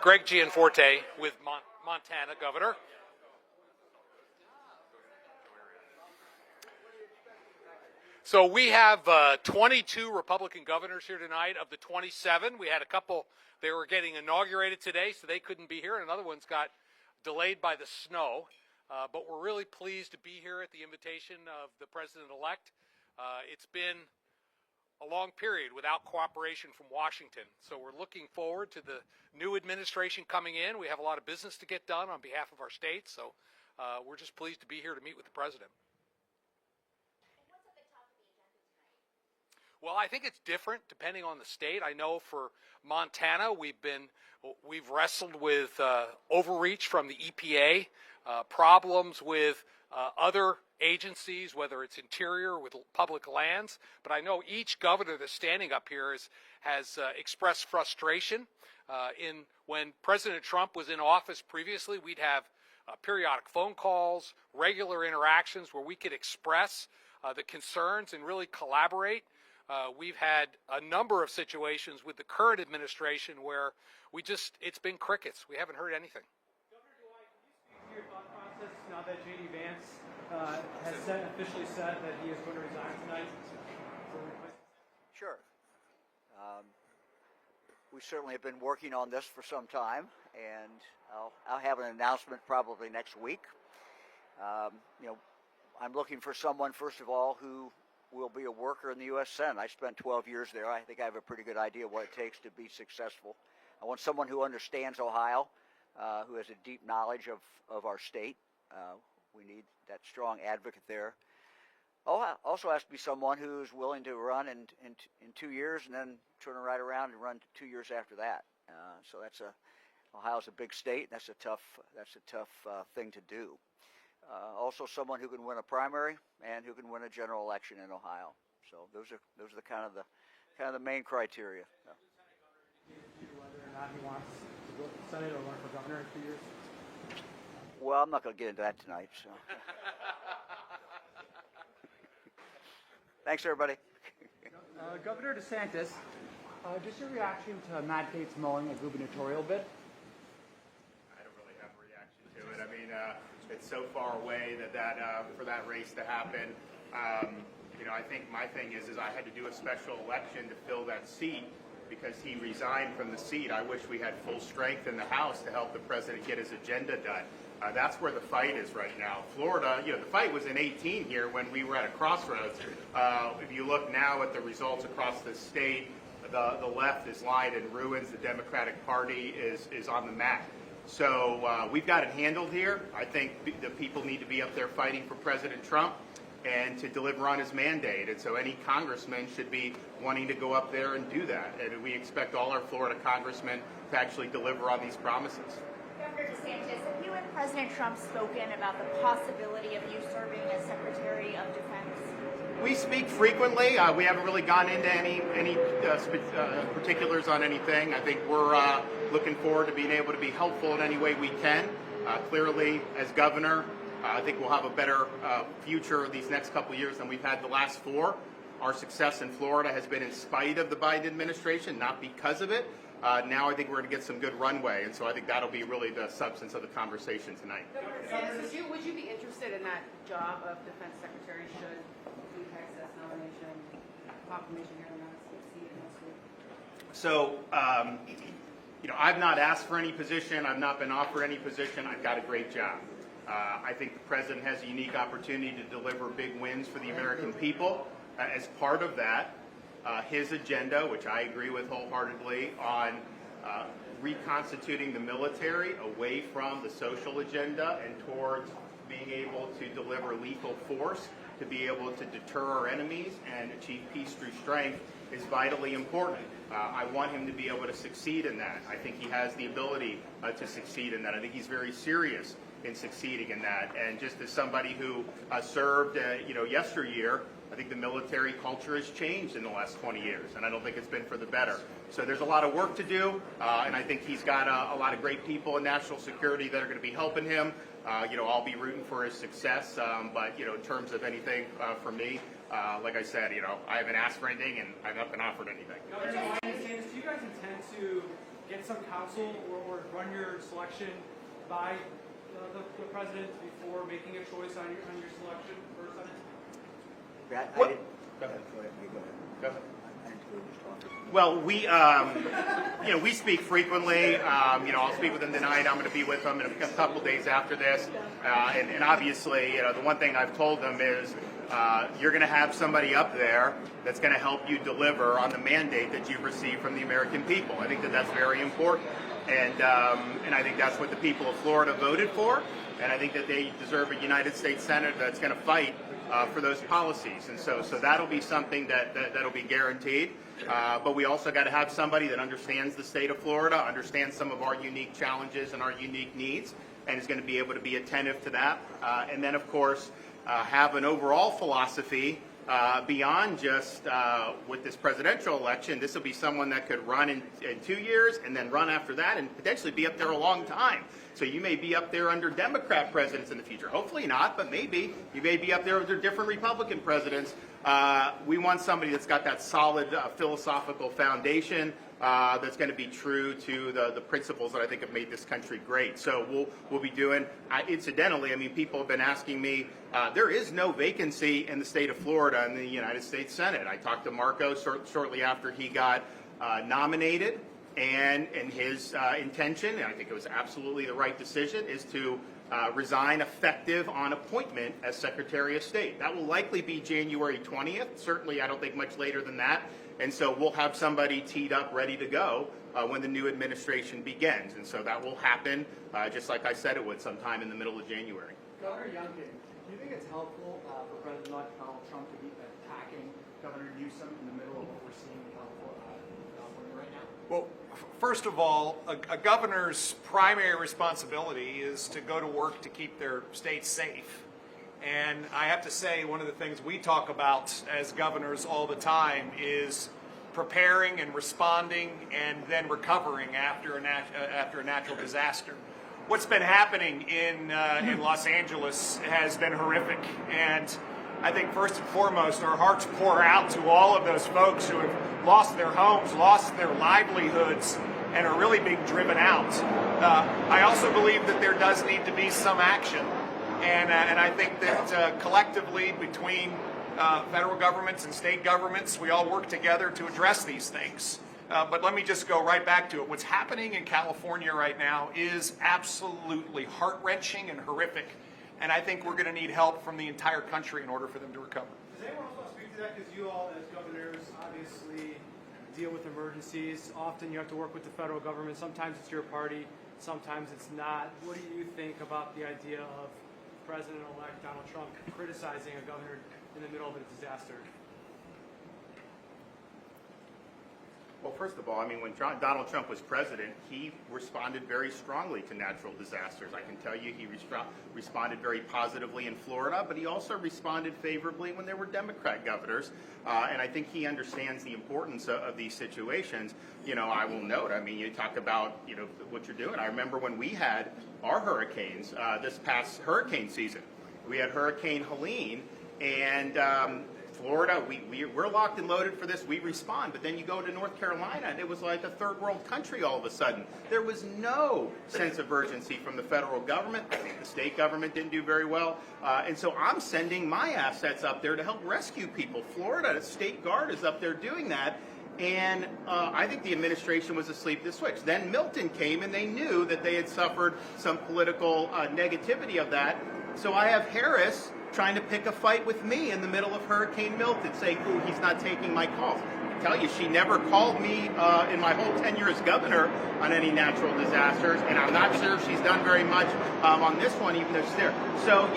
Greg Gianforte with Montana Governor. So we have 22 Republican governors here tonight. Of the 27, we had a couple, they were getting inaugurated today, so they couldn't be here, and another one's got delayed by the snow. But we're really pleased to be here at the invitation of the president-elect. It's been a long period without cooperation from Washington. So we're looking forward to the new administration coming in. We have a lot of business to get done on behalf of our state. So we're just pleased to be here to meet with the president. What's at the top of the agenda tonight? Well, I think it's different depending on the state. I know for Montana, we've wrestled with overreach from the EPA, problems with other agencies, whether it's Interior or with public lands. But I know each governor that's standing up here has expressed frustration. When President Trump was in office previously, we'd have periodic phone calls, regular interactions where we could express the concerns and really collaborate. We've had a number of situations with the current administration where it's been crickets. We haven't heard anything. Governor Dwight, can you speak to your thought process now that J.D. Vance has officially said that he is going to resign tonight? Sure. We certainly have been working on this for some time, and I'll have an announcement probably next week. I'm looking for someone, first of all, who will be a worker in the U.S. Senate. I spent 12 years there. I think I have a pretty good idea what it takes to be successful. I want someone who understands Ohio, who has a deep knowledge of our state. We need that strong advocate there. Also has to be someone who's willing to run in 2 years and then turn right around and run 2 years after that. So Ohio's a big state. That's a tough thing to do. Also, someone who can win a primary and who can win a general election in Ohio. So those are the kind of the main criteria. Whether or not he wants to go to the Senate or run for governor in 2 years? Well, I'm not going to get into that tonight. So. Thanks, everybody. Governor DeSantis, just your reaction to Matt Gaetz mowing a gubernatorial bid? I don't really have a reaction to it. I mean, it's so far away that for that race to happen. I think my thing is I had to do a special election to fill that seat because he resigned from the seat. I wish we had full strength in the House to help the president get his agenda done. That's where the fight is right now. Florida, the fight was in 18 here when we were at a crossroads. If you look now at the results across the state, the left is lying in ruins. The Democratic Party is on the mat. So we've got it handled here. I think the people need to be up there fighting for President Trump and to deliver on his mandate. And so any congressman should be wanting to go up there and do that. And we expect all our Florida congressmen to actually deliver on these promises. Governor DeSantis, have you and President Trump spoken about the possibility of you serving as Secretary of Defense? We speak frequently. We haven't really gone into any particulars on anything. I think we're looking forward to being able to be helpful in any way we can. Clearly, as governor, I think we'll have a better future these next couple of years than we've had the last 4. Our success in Florida has been in spite of the Biden administration, not because of it. Now I think we're going to get some good runway, and so I think that'll be really the substance of the conversation tonight. Governor, would you be interested in that job of Defense Secretary should the Texas nomination proclamation here in the United States see it next week? So, I've not asked for any position. I've not been offered any position. I've got a great job. I think the president has a unique opportunity to deliver big wins for the American people. As part of that, his agenda, which I agree with wholeheartedly, on reconstituting the military away from the social agenda and towards being able to deliver lethal force, to be able to deter our enemies and achieve peace through strength is vitally important. I want him to be able to succeed in that. I think he has the ability to succeed in that. I think he's very serious in succeeding in that. And just as somebody who served, yesteryear, I think the military culture has changed in the last 20 years, and I don't think it's been for the better. So there's a lot of work to do, and I think he's got a lot of great people in national security that are going to be helping him. I'll be rooting for his success, but in terms of anything for me, like I said, I haven't asked for anything, and I've not been offered anything. Governor DeSantis, do you guys intend to get some counsel or run your selection by the president before making a choice on your selection for Senate? I didn't. Go ahead. Go ahead. I didn't hear you talking. Well, we speak frequently. I'll speak with him tonight. I'm going to be with him in a couple days after this. And obviously, the one thing I've told them is you're going to have somebody up there that's going to help you deliver on the mandate that you've received from the American people. I think that that's very important. And I think that's what the people of Florida voted for. And I think that they deserve a United States Senate that's going to fight for those policies. And so that'll be something that'll be guaranteed. But we also got to have somebody that understands the state of Florida, understands some of our unique challenges and our unique needs, and is going to be able to be attentive to that. And then, of course, have an overall philosophy beyond just with this presidential election. This will be someone that could run in 2 years and then run after that and potentially be up there a long time. So you may be up there under Democrat presidents in the future. Hopefully not, but maybe. You may be up there under different Republican presidents. We want somebody that's got that solid philosophical foundation that's going to be true to the principles that I think have made this country great. So we'll be doing, incidentally, I mean, people have been asking me, there is no vacancy in the state of Florida in the United States Senate. I talked to Marco shortly after he got nominated, and his intention, and I think it was absolutely the right decision, is to resign effective on appointment as Secretary of State. That will likely be January 20th. Certainly, I don't think much later than that. And so we'll have somebody teed up, ready to go when the new administration begins. And so that will happen, just like I said it would, sometime in the middle of January. Governor Youngkin, do you think it's helpful for President Donald Trump to be attacking Governor Newsom in the middle of what we're seeing in California right now? Well, first of all, a governor's primary responsibility is to go to work to keep their state safe. And I have to say, one of the things we talk about as governors all the time is preparing and responding and then recovering after a natural disaster. What's been happening in Los Angeles has been horrific, and I think first and foremost our hearts pour out to all of those folks who have lost their homes, lost their livelihoods, and are really being driven out. I also believe that there does need to be some action. And I think that collectively between federal governments and state governments, we all work together to address these things. But let me just go right back to it. What's happening in California right now is absolutely heart-wrenching and horrific. And I think we're going to need help from the entire country in order for them to recover. Does anyone else want to speak to that? Because you all, as governors, obviously deal with emergencies. Often you have to work with the federal government. Sometimes it's your party, sometimes it's not. What do you think about the idea of President-elect Donald Trump criticizing a governor in the middle of a disaster? Well, first of all, I mean, when Donald Trump was president, he responded very strongly to natural disasters. I can tell you he responded very positively in Florida, but he also responded favorably when there were Democrat governors. And I think he understands the importance of these situations. I will note, I mean, you talk about, what you're doing. I remember when we had our hurricanes this past hurricane season. We had Hurricane Helene, and Florida, we're locked and loaded for this. We respond. But then you go to North Carolina, and it was like a third world country all of a sudden. There was no sense of urgency from the federal government. I think the state government didn't do very well. And so I'm sending my assets up there to help rescue people. Florida, the State Guard is up there doing that. And I think the administration was asleep at the switch. Then Milton came, and they knew that they had suffered some political negativity of that. So I have Harris trying to pick a fight with me in the middle of Hurricane Milton, saying, "Ooh, he's not taking my calls." I tell you, she never called me in my whole tenure as governor on any natural disasters, and I'm not sure she's done very much on this one, even though she's there. So,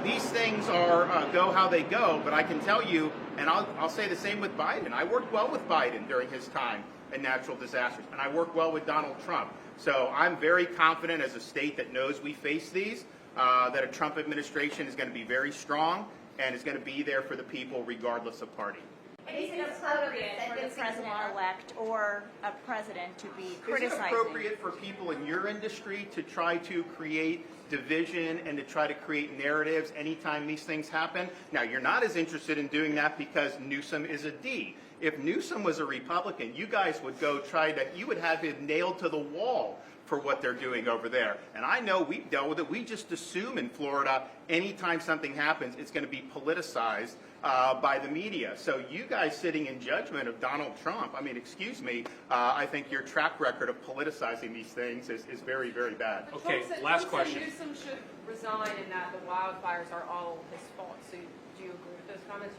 these things are go how they go, but I can tell you, and I'll say the same with Biden. I worked well with Biden during his time in natural disasters, and I worked well with Donald Trump. So I'm very confident as a state that knows we face these, that a Trump administration is going to be very strong and is going to be there for the people regardless of party. Is it appropriate for the president-elect or a president to be Is it criticizing? appropriate for people in your industry to try to create division and to try to create narratives anytime these things happen? Now, you're not as interested in doing that because Newsom is a D. If Newsom was a Republican, you guys would you would have him nailed to the wall for what they're doing over there. And I know we've dealt with it. We just assume in Florida, anytime something happens, it's going to be politicized by the media. So you guys sitting in judgment of Donald Trump, I mean, excuse me, I think your track record of politicizing these things is very, very bad. Okay, Trump said- last Trump question. said Newsom should resign and that the wildfires are all his fault. So do you agree with those comments?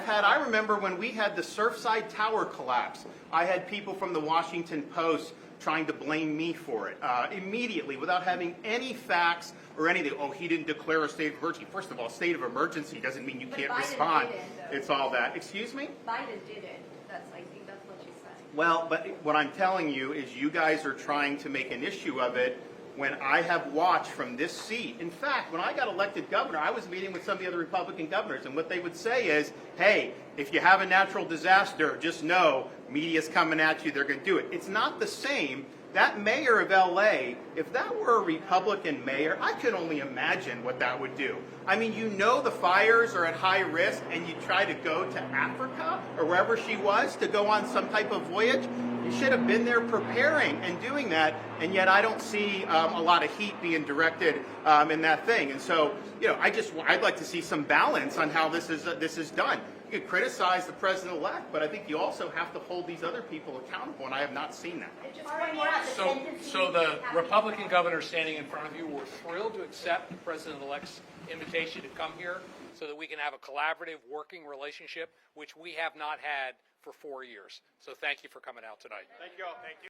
I remember when we had the Surfside Tower collapse, I had people from the Washington Post trying to blame me for it immediately without having any facts or anything. Oh, he didn't declare a state of emergency. First of all, state of emergency doesn't mean you can't Biden respond. didn't, though. It's all that. Excuse me? Biden did it. I think that's what you said. Well, but what I'm telling you is you guys are trying to make an issue of it when I have watched from this seat. In fact, when I got elected governor, I was meeting with some of the other Republican governors, and what they would say is, hey, if you have a natural disaster, just know media's coming at you, they're going to do it. It's not the same. That mayor of LA, if that were a Republican mayor, I could only imagine what that would do. I mean, you know the fires are at high risk and you try to go to Africa or wherever she was to go on some type of voyage. You should have been there preparing and doing that, and yet I don't see a lot of heat being directed in that thing. And so, I'd like to see some balance on how this is done. You could criticize the president-elect, but I think you also have to hold these other people accountable, and I have not seen that. So the Republican governor standing in front of you were thrilled to accept the president-elect's invitation to come here so that we can have a collaborative working relationship, which we have not had for 4 years. So thank you for coming out tonight. Thank you all. Thank you.